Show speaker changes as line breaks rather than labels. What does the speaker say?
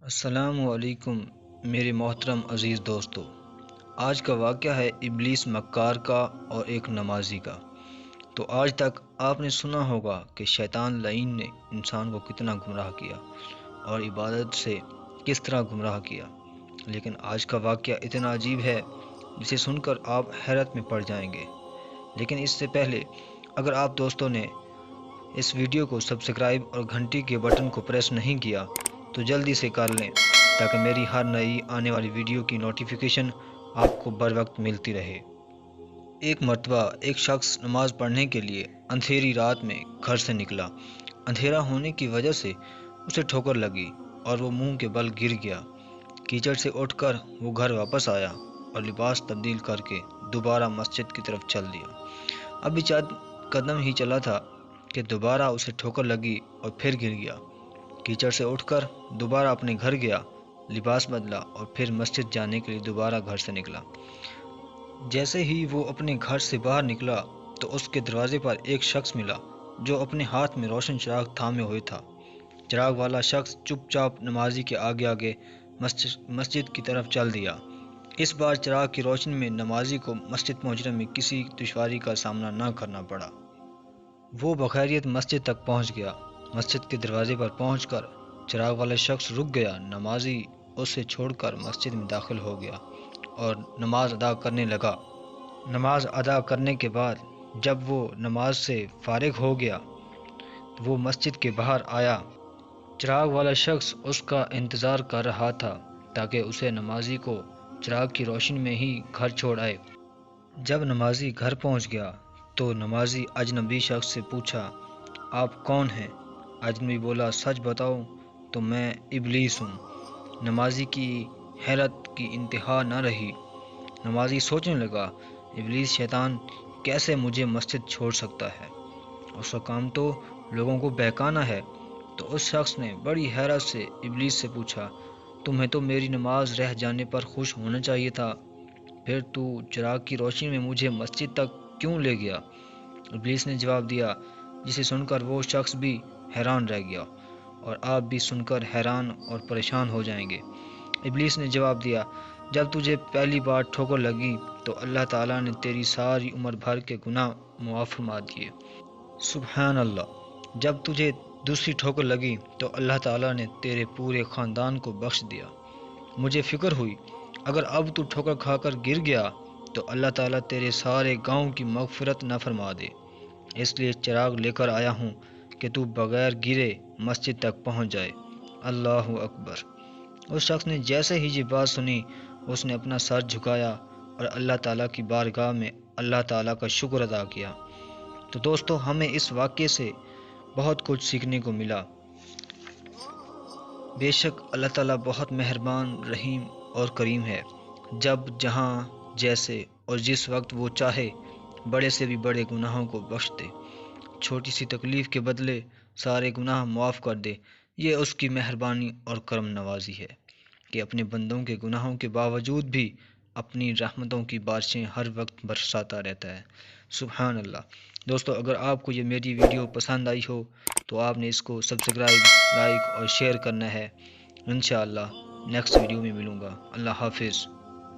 السلام علیکم میرے محترم عزیز دوستو۔ آج کا واقعہ ہے ابلیس مکار کا اور ایک نمازی کا۔ تو آج تک آپ نے سنا ہوگا کہ شیطان لعین نے انسان کو کتنا گمراہ کیا اور عبادت سے کس طرح گمراہ کیا، لیکن آج کا واقعہ اتنا عجیب ہے جسے سن کر آپ حیرت میں پڑ جائیں گے۔ لیکن اس سے پہلے اگر آپ دوستوں نے اس ویڈیو کو سبسکرائب اور گھنٹی کے بٹن کو پریس نہیں کیا تو جلدی سے کر لیں تاکہ میری ہر نئی آنے والی ویڈیو کی نوٹیفیکیشن آپ کو بر وقت ملتی رہے۔ ایک مرتبہ ایک شخص نماز پڑھنے کے لیے اندھیری رات میں گھر سے نکلا۔ اندھیرا ہونے کی وجہ سے اسے ٹھوکر لگی اور وہ منہ کے بل گر گیا۔ کیچڑ سے اٹھ کر وہ گھر واپس آیا اور لباس تبدیل کر کے دوبارہ مسجد کی طرف چل دیا۔ ابھی چند قدم ہی چلا تھا کہ دوبارہ اسے ٹھوکر لگی اور پھر گر گیا۔ کیچڑ سے اٹھ کر دوبارہ اپنے گھر گیا، لباس بدلا اور پھر مسجد جانے کے لیے دوبارہ گھر سے نکلا۔ جیسے ہی وہ اپنے گھر سے باہر نکلا تو اس کے دروازے پر ایک شخص ملا جو اپنے ہاتھ میں روشن چراغ تھامے ہوئے تھا۔ چراغ والا شخص چپ چاپ نمازی کے آگے آگے مسجد کی طرف چل دیا۔ اس بار چراغ کی روشنی میں نمازی کو مسجد پہنچنے میں کسی دشواری کا سامنا نہ کرنا پڑا۔ وہ بخیریت مسجد تک پہنچ گیا۔ مسجد کے دروازے پر پہنچ کر چراغ والا شخص رک گیا۔ نمازی اسے چھوڑ کر مسجد میں داخل ہو گیا اور نماز ادا کرنے لگا۔ نماز ادا کرنے کے بعد جب وہ نماز سے فارغ ہو گیا وہ مسجد کے باہر آیا۔ چراغ والا شخص اس کا انتظار کر رہا تھا تاکہ اسے نمازی کو چراغ کی روشنی میں ہی گھر چھوڑ آئے۔ جب نمازی گھر پہنچ گیا تو نمازی اجنبی شخص سے پوچھا، آپ کون ہیں؟ اجنبی بولا، سچ بتاؤ تو میں ابلیس ہوں۔ نمازی کی حیرت کی انتہا نہ رہی۔ نمازی سوچنے لگا، ابلیس شیطان کیسے مجھے مسجد چھوڑ سکتا ہے؟ اس کا کام تو لوگوں کو بہکانا ہے۔ تو اس شخص نے بڑی حیرت سے ابلیس سے پوچھا، تمہیں تو میری نماز رہ جانے پر خوش ہونا چاہیے تھا، پھر تو چراغ کی روشنی میں مجھے مسجد تک کیوں لے گیا؟ ابلیس نے جواب دیا، جسے سن کر وہ شخص بھی حیران رہ گیا، اور آپ بھی سن کر حیران اور پریشان ہو جائیں گے۔ ابلیس نے جواب دیا، جب تجھے پہلی بار ٹھوکر لگی تو اللہ تعالیٰ نے تیری ساری عمر بھر کے گناہ معاف فرما دیے۔ سبحان اللہ۔ جب تجھے دوسری ٹھوکر لگی تو اللہ تعالیٰ نے تیرے پورے خاندان کو بخش دیا۔ مجھے فکر ہوئی اگر اب تو ٹھوکر کھا کر گر گیا تو اللہ تعالیٰ تیرے سارے گاؤں کی مغفرت نہ فرما دے، اس لیے چراغ لے کر آیا ہوں کہ تو بغیر گرے مسجد تک پہنچ جائے۔ اللہ اکبر۔ اس شخص نے جیسے ہی یہ بات سنی اس نے اپنا سر جھکایا اور اللہ تعالیٰ کی بارگاہ میں اللہ تعالیٰ کا شکر ادا کیا۔ تو دوستو، ہمیں اس واقعے سے بہت کچھ سیکھنے کو ملا۔ بے شک اللہ تعالیٰ بہت مہربان، رحیم اور کریم ہے۔ جب جہاں جیسے اور جس وقت وہ چاہے بڑے سے بھی بڑے گناہوں کو بخش دے، چھوٹی سی تکلیف کے بدلے سارے گناہ معاف کر دے۔ یہ اس کی مہربانی اور کرم نوازی ہے کہ اپنے بندوں کے گناہوں کے باوجود بھی اپنی رحمتوں کی بارشیں ہر وقت برساتا رہتا ہے۔ سبحان اللہ۔ دوستو، اگر آپ کو یہ میری ویڈیو پسند آئی ہو تو آپ نے اس کو سبسکرائب، لائک اور شیئر کرنا ہے۔ انشاءاللہ نیکسٹ ویڈیو میں ملوں گا۔ اللہ حافظ۔